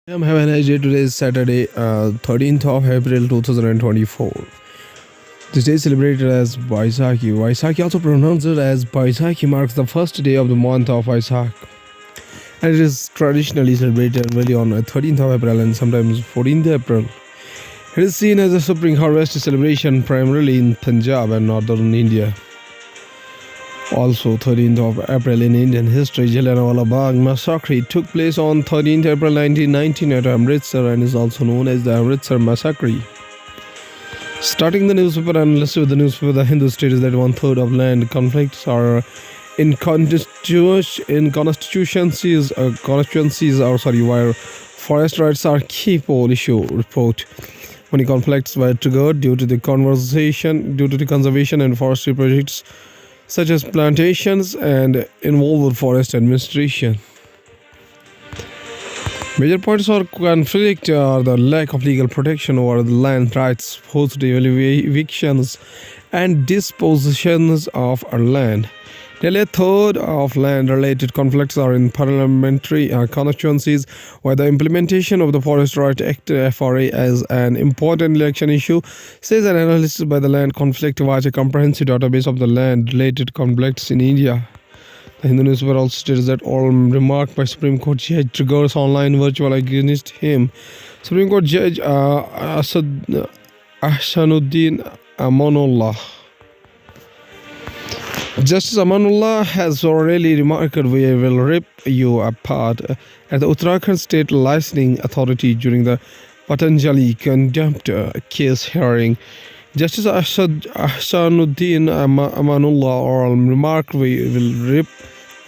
I'm having a nice day. Today is Saturday, 13th of April 2024. This day is celebrated as Baisakhi. Baisakhi, also pronounced as Baisakhi, marks the first day of the month of Baisakh. And it is traditionally celebrated annually on 13th of April and sometimes 14th April. It is seen as a spring harvest celebration primarily in Punjab and northern India. Also, 13th of April in Indian history, Jallianwala Bagh massacre took place on 13th April 1919 at Amritsar and is also known as the Amritsar Massacre. Starting the newspaper analyst with the newspaper, The Hindu states that one-third of land conflicts are in constituencies where forest rights are key poll issue report. Many conflicts were triggered due to the conservation and forestry projects such as plantations and involved forest administration. Major points of conflict are the lack of legal protection over the land rights, forced evictions, and dispositions of land. Nearly a third of land-related conflicts are in parliamentary constituencies, where the implementation of the Forest Rights Act (FRA) as an important election issue, says an analyst by the Land Conflict Watch, a comprehensive database of the land-related conflicts in India. The Hindu newspaper also states that all remark by Supreme Court Judge triggers online virtual against him. Supreme Court Judge Ahsanuddin Amanullah. Justice Amanullah has already remarked, "We will rip you apart," at the Uttarakhand State Licensing Authority during the Patanjali contempt case hearing. Justice Ahsanuddin Amanullah oral remark, "We will rip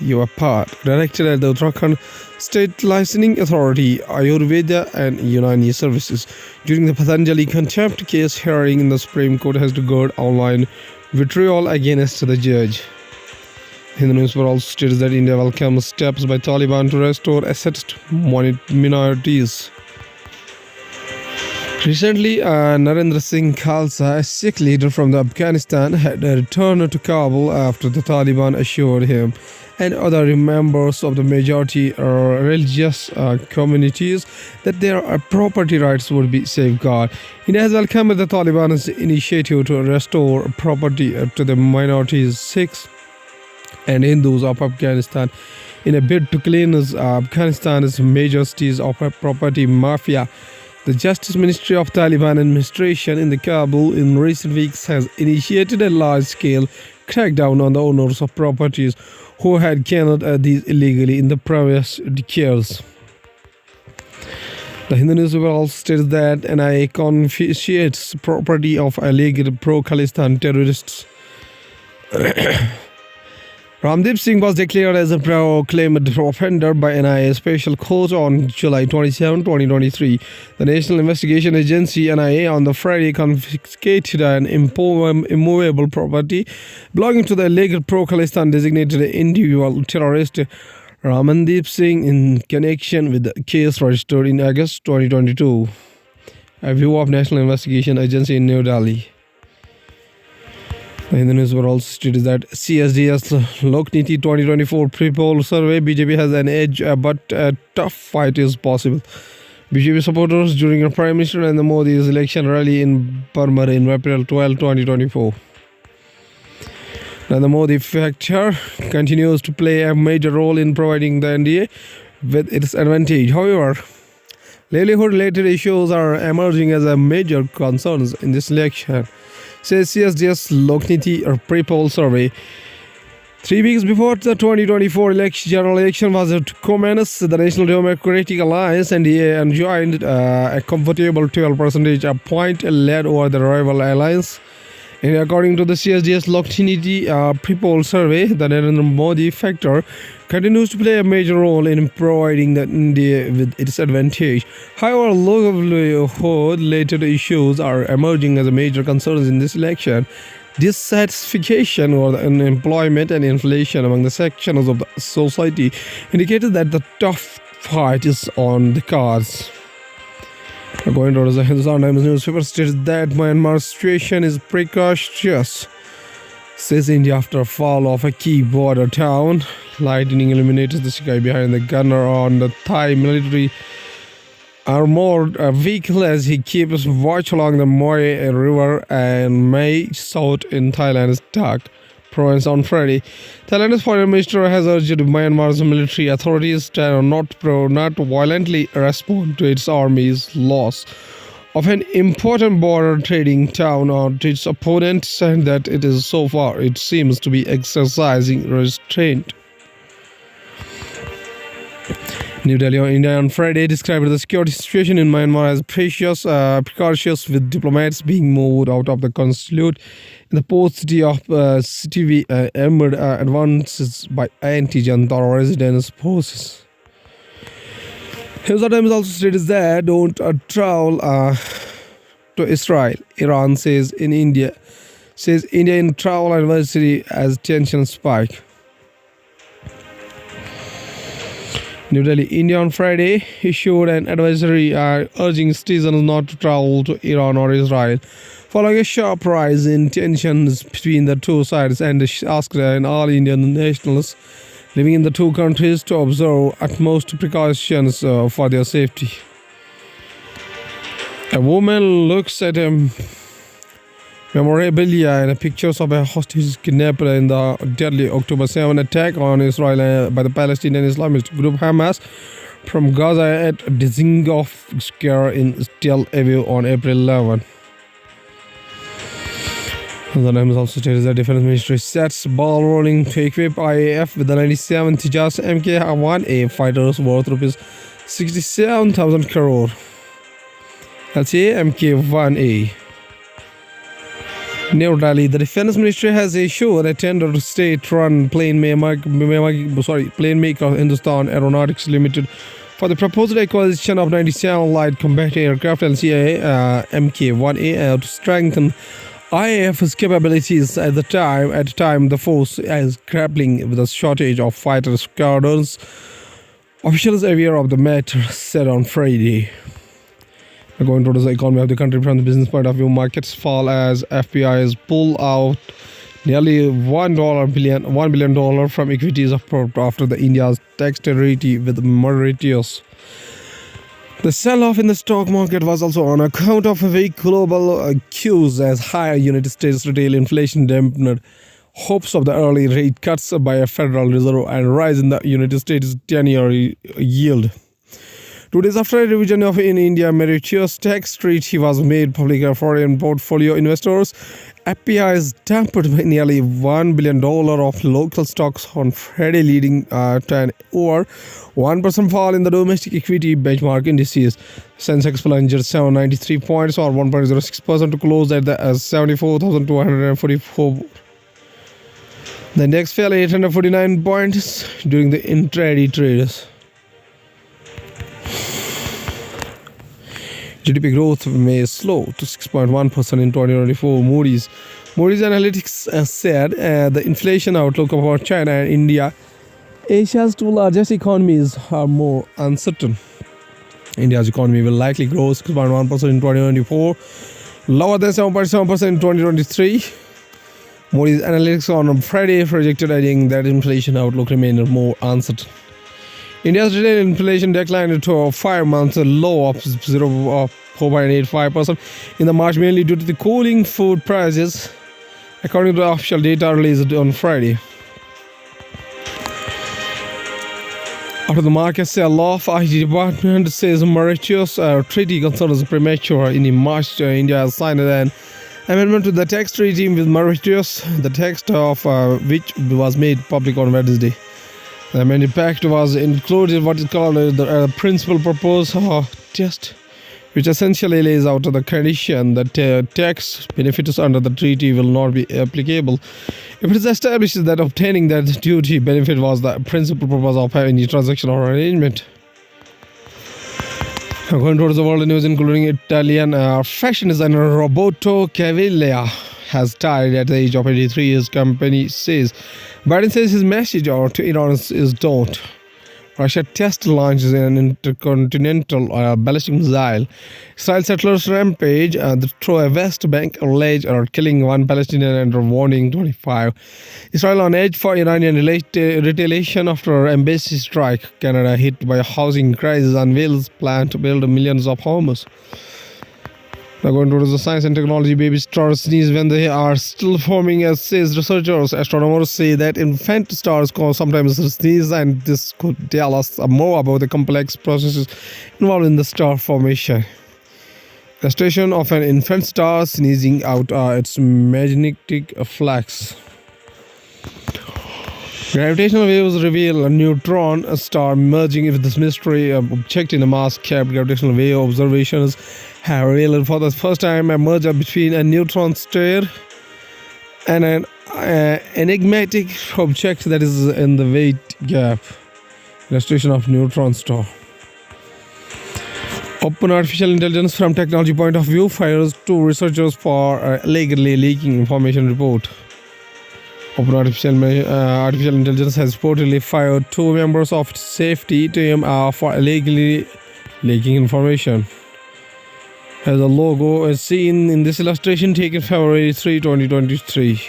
you apart," directed at the Uttarakhand State Licensing Authority, Ayurveda and Unani Services. During the Patanjali contempt case hearing in the Supreme Court has triggered online vitriol against the judge. Hindu newspaper also states that India welcomes steps by Taliban to restore assets to minorities. Recently, Narendra Singh Khalsa, a Sikh leader from Afghanistan, had returned to Kabul after the Taliban assured him and other members of the majority religious communities that their property rights would be safeguarded. India has welcomed the Taliban's initiative to restore property to the minorities, Sikhs and Hindus of Afghanistan, in a bid to cleanse Afghanistan's major cities of a property mafia. The Justice Ministry of Taliban administration in the Kabul in recent weeks has initiated a large-scale crackdown on the owners of properties who had gained these illegally in the previous decades. The Hindu newspaper also states that NIA confiscates property of alleged pro-Khalistan terrorists. Ramdeep Singh was declared as a proclaimed offender by NIA Special Court on July 27, 2023. The National Investigation Agency (NIA) on the Friday confiscated an immovable property belonging to the alleged pro-Khalistan designated individual terrorist Ramandeep Singh in connection with the case registered in August 2022. A view of National Investigation Agency in New Delhi. The Hindu newspaper also states that CSDS Lokniti 2024 pre-poll survey, BJP has an edge, but a tough fight is possible. BJP supporters during a Prime Minister Narendra Modi's election rally in Parmar in April 12, 2024. Narendra Modi factor continues to play a major role in providing the NDA with its advantage. However, livelihood-related issues are emerging as a major concerns in this election, says CSDS Lokniti pre-poll survey. 3 weeks before the 2024 general election was to commence, the National Democratic Alliance (NDA) enjoyed a comfortable 12% point lead over the rival alliance. And according to the CSDS Lokniti pre-poll survey, the Narendra Modi factor continues to play a major role in providing the India with its advantage. However, livelihood-related issues are emerging as a major concerns in this election. Dissatisfaction over the unemployment and inflation among the sections of the society indicated that the tough fight is on the cards. According to the Hindustan Times newspaper, states that Myanmar's situation is precarious, says India after fall of a key border town. Lightning illuminates the sky behind the gunner on the Thai military armored vehicle as he keeps watch along the Moy River and Mae South in Thailand's Dak province on Friday. Thailand's foreign minister has urged Myanmar's military authorities to not violently respond to its army's loss of an important border trading town on its opponents, and that it is so far it seems to be exercising restraint. New Delhi, India on Friday described the security situation in Myanmar as precarious, with diplomats being moved out of the consulate in the port city of Sittwe amid advances by anti-Janata resistance forces. Hillside Times also states that don't travel to Israel. Iran says India in travel advisory as tensions spike. New Delhi, India on Friday issued an advisory urging citizens not to travel to Iran or Israel, following a sharp rise in tensions between the two sides, and asked all Indian nationals living in the two countries to observe utmost precautions for their safety. A woman looks at a memorabilia and pictures of a hostage kidnapped in the deadly October 7 attack on Israel by the Palestinian Islamist group Hamas from Gaza at Dizengoff Square in Tel Aviv on April 11. The Times also states that Defense Ministry sets ball rolling to equip IAF with the 97 Tejas Mk-1A fighters worth rupees 67,000 crore. That's Mk-1A. New Delhi, the Defense Ministry has issued a tender to state-run plane maker Hindustan Aeronautics Limited for the proposed acquisition of 97 light combat aircraft LCA Mk-1A to strengthen IAF's capabilities at the time the force is grappling with a shortage of fighter squadrons. Officials aware of the matter said on Friday. Going towards the economy of the country from the business point of view, markets fall as FPIs pull out nearly $1 billion from equities after the India's tax treaty with Mauritius. The sell-off in the stock market was also on account of weak global cues as higher United States retail inflation dampened hopes of the early rate cuts by a Federal Reserve and rise in the United States 10-year yield. 2 days after a revision of in India Mauritius tax treaty was made public, foreign portfolio investors FPIs dumped nearly $1 billion of local stocks on Friday, leading to an over 1% fall in the domestic equity benchmark indices. Sensex plunged 793 points or 1.06% to close at the 74,244. The index fell 849 points during the intraday trades. GDP growth may slow to 6.1% in 2024. Moody's Analytics said the inflation outlook for China and India, Asia's two largest economies, are more uncertain. India's economy will likely grow 6.1% in 2024, lower than 7.7% in 2023. Moody's Analytics on Friday projected, adding that inflation outlook remained more uncertain. India's retail inflation declined to a 5-month low of 4.85% in the March, mainly due to the cooling food prices, according to official data released on Friday. After the market sell-off, IT department says Mauritius treaty concerns premature. In March, India has signed an amendment to the tax treaty with Mauritius, the text of which was made public on Wednesday. The amended pact was included what is called the principal purpose test, which essentially lays out the condition that tax benefits under the treaty will not be applicable if it is established that obtaining that duty benefit was the principal purpose of any transaction or arrangement. Going towards the world news, including Italian fashion designer Roberto Caviglia has died at the age of 83, his company says. Biden says his message to Iran is don't. Russia test launches an intercontinental ballistic missile. Israel settlers rampage through a West Bank village are killing one Palestinian and warning 25. Israel on edge for Iranian retaliation after embassy strike. Canada hit by a housing crisis unveils plan to build millions of homes. Now going to the science and technology, baby stars sneeze when they are still forming, as says researchers. Astronomers say that infant stars sometimes sneeze, and this could tell us more about the complex processes involved in the star formation. Illustration of an infant star sneezing out its magnetic flux. Gravitational waves reveal a neutron star merging with this mystery object in a mass-kept gravitational wave observations have revealed for the first time a merger between a neutron star and an enigmatic object that is in the weight gap. Illustration of neutron star. Open artificial intelligence from technology point of view fires two researchers for allegedly leaking information report. Open artificial intelligence has reportedly fired two members of its safety team for allegedly leaking information. As the logo is seen in this illustration taken February 3, 2023.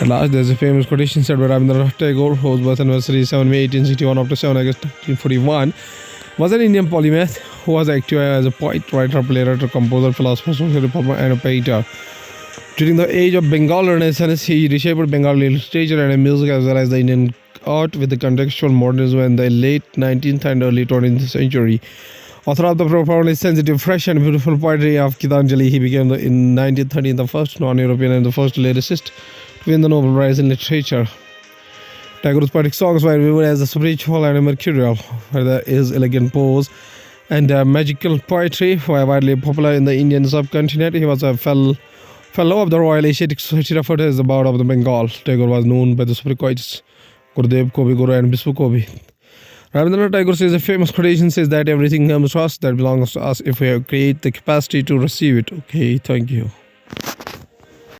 At last, there's a famous quotation said by Rabindranath Tagore, whose birth anniversary is 7 May 1861 up to 7 August 1941, was an Indian polymath who was active as a poet, writer, playwright, composer, philosopher, social reformer, and a painter. During the age of Bengal Renaissance, he reshaped Bengali literature and music as well as the Indian art with the contextual modernism in the late 19th and early 20th century. Author of the profoundly sensitive, fresh and beautiful poetry of Gitanjali, he became in 1913 the first non-European and the first lyricist to win the Nobel Prize in Literature. Tagore's poetic songs were viewed as spiritual and mercurial, where his elegant pose and magical poetry were widely popular in the Indian subcontinent. He was a fellow of the Royal Asiatic Society, referred as the Bard of the Bengal. Tagore was known by the Supricoites, Gurudev Kobi Guru and Biswa Kobi. Rabindranath Tagore says a famous quotation says that everything comes to us that belongs to us if we create the capacity to receive it. Okay, thank you.